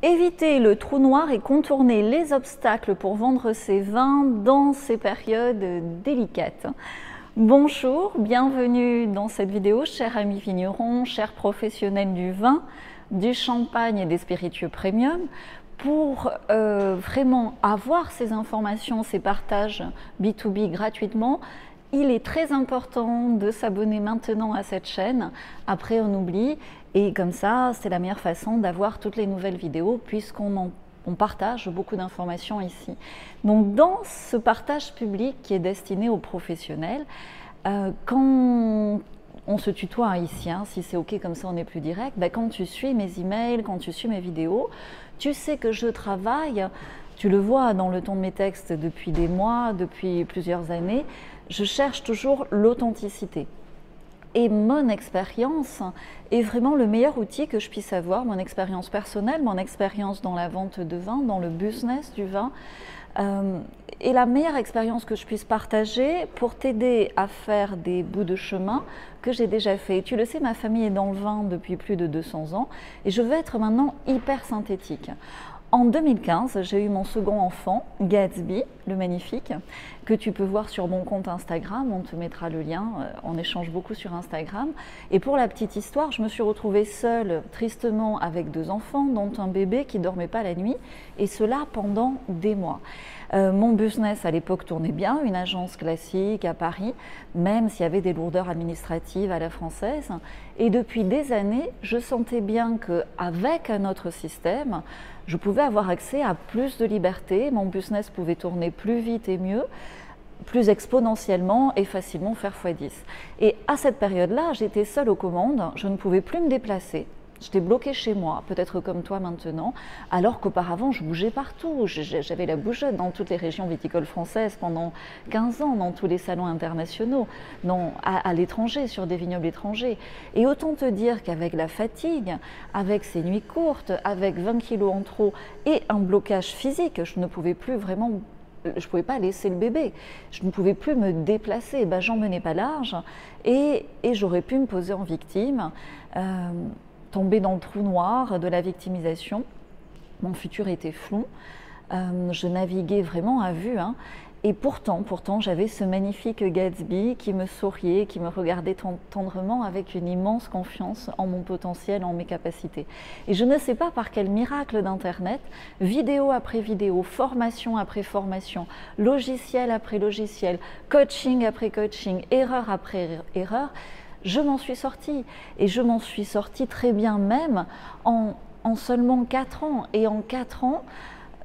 Éviter le trou noir et contourner les obstacles pour vendre ses vins dans ces périodes délicates. Bonjour, bienvenue dans cette vidéo, chers amis vignerons, chers professionnels du vin, du champagne et des spiritueux premium. Pour vraiment avoir ces informations, ces partages B2B gratuitement, il est très important de s'abonner maintenant à cette chaîne. Après, on oublie. Et comme ça, c'est la meilleure façon d'avoir toutes les nouvelles vidéos puisqu'on partage beaucoup d'informations ici. Donc, dans ce partage public qui est destiné aux professionnels, quand on se tutoie ici, hein, si c'est OK comme ça, on est plus direct, ben, quand tu suis mes emails, quand tu suis mes vidéos, tu sais que je travaille, tu le vois dans le ton de mes textes depuis des mois, depuis plusieurs années, je cherche toujours l'authenticité. Et mon expérience est vraiment le meilleur outil que je puisse avoir, mon expérience personnelle, mon expérience dans la vente de vin, dans le business du vin, et la meilleure expérience que je puisse partager pour t'aider à faire des bouts de chemin que j'ai déjà fait. Tu le sais, ma famille est dans le vin depuis plus de 200 ans et je veux être maintenant hyper synthétique. En 2015, j'ai eu mon second enfant, Gatsby, le magnifique, que tu peux voir sur mon compte Instagram, on te mettra le lien, on échange beaucoup sur Instagram. Et pour la petite histoire, je me suis retrouvée seule, tristement, avec 2 enfants, dont un bébé qui ne dormait pas la nuit, et cela pendant des mois. Mon business à l'époque tournait bien, une agence classique à Paris, même s'il y avait des lourdeurs administratives à la française. Et depuis des années, je sentais bien qu'avec un autre système, je pouvais avoir accès à plus de liberté, mon business pouvait tourner plus vite et mieux, plus exponentiellement et facilement faire x10. Et à cette période-là, j'étais seule aux commandes, je ne pouvais plus me déplacer. J'étais bloquée chez moi, peut-être comme toi maintenant, alors qu'auparavant je bougeais partout. J'avais la bougeotte dans toutes les régions viticoles françaises pendant 15 ans, dans tous les salons internationaux, à l'étranger, sur des vignobles étrangers. Et autant te dire qu'avec la fatigue, avec ces nuits courtes, avec 20 kilos en trop et un blocage physique, je ne pouvais plus vraiment, je ne pouvais pas laisser le bébé, je ne pouvais plus me déplacer, ben, j'en menais pas large et j'aurais pu me poser en victime. Tomber dans le trou noir de la victimisation. Mon futur était flou, je naviguais vraiment à vue, hein. Et pourtant j'avais ce magnifique Gatsby qui me souriait, qui me regardait tendrement avec une immense confiance en mon potentiel, en mes capacités. Et je ne sais pas par quel miracle d'Internet, vidéo après vidéo, formation après formation, logiciel après logiciel, coaching après coaching, erreur après erreur, je m'en suis sortie, et je m'en suis sortie très bien même en seulement 4 ans. Et en 4 ans,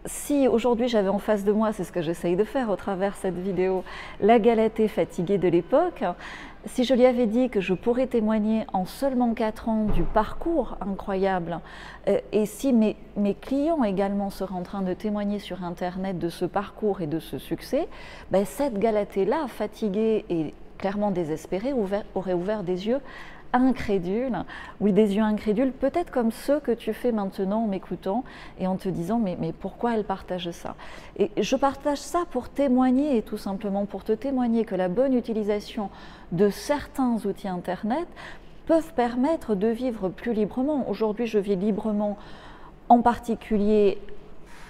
si aujourd'hui j'avais en face de moi, c'est ce que j'essaye de faire au travers de cette vidéo, la Galatée fatiguée de l'époque, si je lui avais dit que je pourrais témoigner en seulement 4 ans du parcours incroyable, et si mes clients également seraient en train de témoigner sur Internet de ce parcours et de ce succès, ben cette Galatée-là, fatiguée et clairement désespérée, aurait ouvert des yeux incrédules, oui, des yeux incrédules, peut-être comme ceux que tu fais maintenant en m'écoutant et en te disant mais pourquoi elle partage ça? Et je partage ça pour témoigner, et tout simplement pour te témoigner que la bonne utilisation de certains outils Internet peuvent permettre de vivre plus librement. Aujourd'hui, je vis librement, en particulier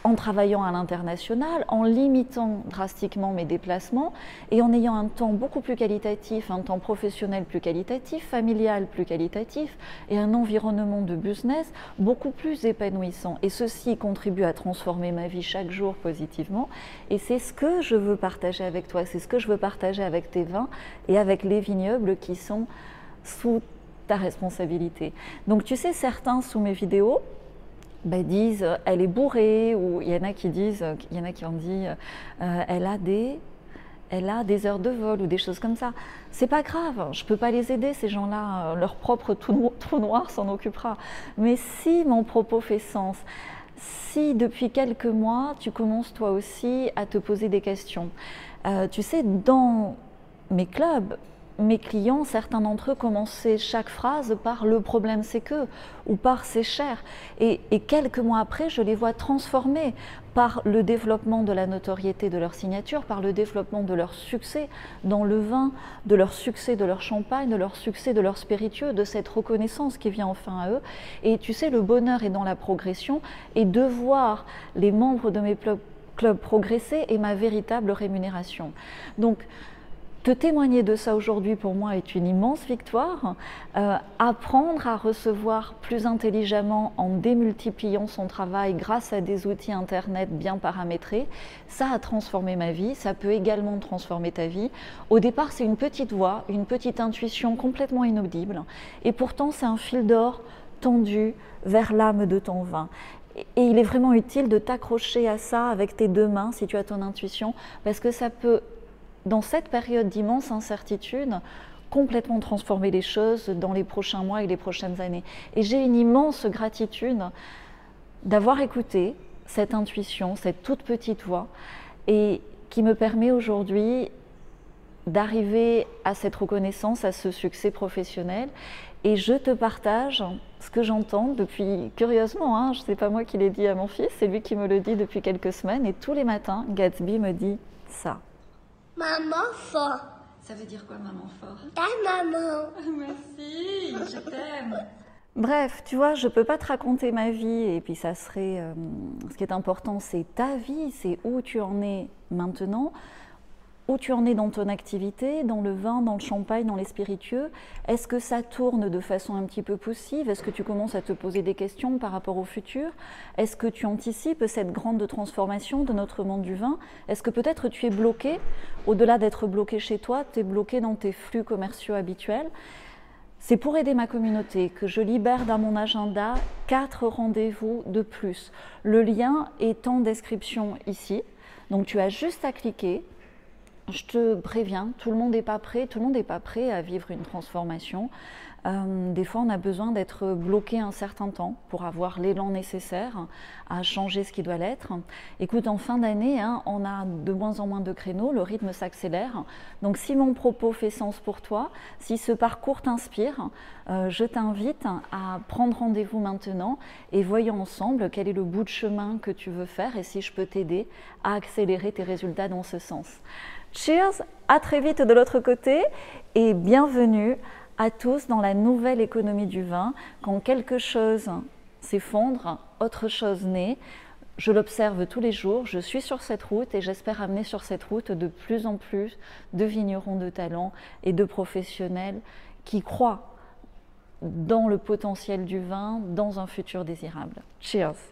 en travaillant à l'international, en limitant drastiquement mes déplacements et en ayant un temps beaucoup plus qualitatif, un temps professionnel plus qualitatif, familial plus qualitatif et un environnement de business beaucoup plus épanouissant. Et ceci contribue à transformer ma vie chaque jour positivement, et c'est ce que je veux partager avec toi, c'est ce que je veux partager avec tes vins et avec les vignobles qui sont sous ta responsabilité. Donc tu sais, certains sous mes vidéos disent elle est bourrée, ou il y en a qui disent, il y en a qui ont dit elle a des heures de vol ou des choses comme ça. C'est pas grave, je peux pas les aider, ces gens-là, leur propre trou noir s'en occupera. Mais si mon propos fait sens, si depuis quelques mois tu commences toi aussi à te poser des questions, tu sais, dans mes clubs, mes clients, certains d'entre eux commençaient chaque phrase par le problème c'est que ou par c'est cher. Et quelques mois après, je les vois transformer par le développement de la notoriété de leur signature, par le développement de leur succès dans le vin, de leur succès de leur champagne, de leur succès de leur spiritueux, de cette reconnaissance qui vient enfin à eux. Et tu sais, le bonheur est dans la progression, et de voir les membres de mes clubs progresser est ma véritable rémunération. Donc, te témoigner de ça aujourd'hui pour moi est une immense victoire. Apprendre à recevoir plus intelligemment en démultipliant son travail grâce à des outils internet bien paramétrés, ça a transformé ma vie, ça peut également transformer ta vie. Au départ, c'est une petite voix, une petite intuition complètement inaudible, et pourtant c'est un fil d'or tendu vers l'âme de ton vin. Et il est vraiment utile de t'accrocher à ça avec tes deux mains si tu as ton intuition, parce que ça peut, dans cette période d'immense incertitude, complètement transformer les choses dans les prochains mois et les prochaines années. Et j'ai une immense gratitude d'avoir écouté cette intuition, cette toute petite voix, et qui me permet aujourd'hui d'arriver à cette reconnaissance, à ce succès professionnel. Et je te partage ce que j'entends depuis, curieusement, hein, ce n'est pas moi qui l'ai dit à mon fils, c'est lui qui me le dit depuis quelques semaines, et tous les matins, Gatsby me dit ça. Maman fort. Ça veut dire quoi, maman fort? Ta maman. Merci, je t'aime. Bref, tu vois, je ne peux pas te raconter ma vie, et puis ça serait... ce qui est important, c'est ta vie, c'est où tu en es maintenant, où tu en es dans ton activité, dans le vin, dans le champagne, dans les spiritueux. Est-ce que ça tourne de façon un petit peu poussive? Est-ce que tu commences à te poser des questions par rapport au futur? Est-ce que tu anticipes cette grande transformation de notre monde du vin? Est-ce que peut-être tu es bloqué? Au-delà d'être bloqué chez toi, tu es bloqué dans tes flux commerciaux habituels. C'est pour aider ma communauté que je libère dans mon agenda 4 rendez-vous de plus. Le lien est en description ici, donc tu as juste à cliquer. Je te préviens, tout le monde n'est pas prêt, à vivre une transformation. Des fois, on a besoin d'être bloqué un certain temps pour avoir l'élan nécessaire à changer ce qui doit l'être. Écoute, en fin d'année, hein, on a de moins en moins de créneaux, le rythme s'accélère. Donc, si mon propos fait sens pour toi, si ce parcours t'inspire, je t'invite à prendre rendez-vous maintenant et voyons ensemble quel est le bout de chemin que tu veux faire et si je peux t'aider à accélérer tes résultats dans ce sens. Cheers, à très vite de l'autre côté et bienvenue à tous dans la nouvelle économie du vin. Quand quelque chose s'effondre, autre chose naît. Je l'observe tous les jours, je suis sur cette route et j'espère amener sur cette route de plus en plus de vignerons de talent et de professionnels qui croient dans le potentiel du vin, dans un futur désirable. Cheers!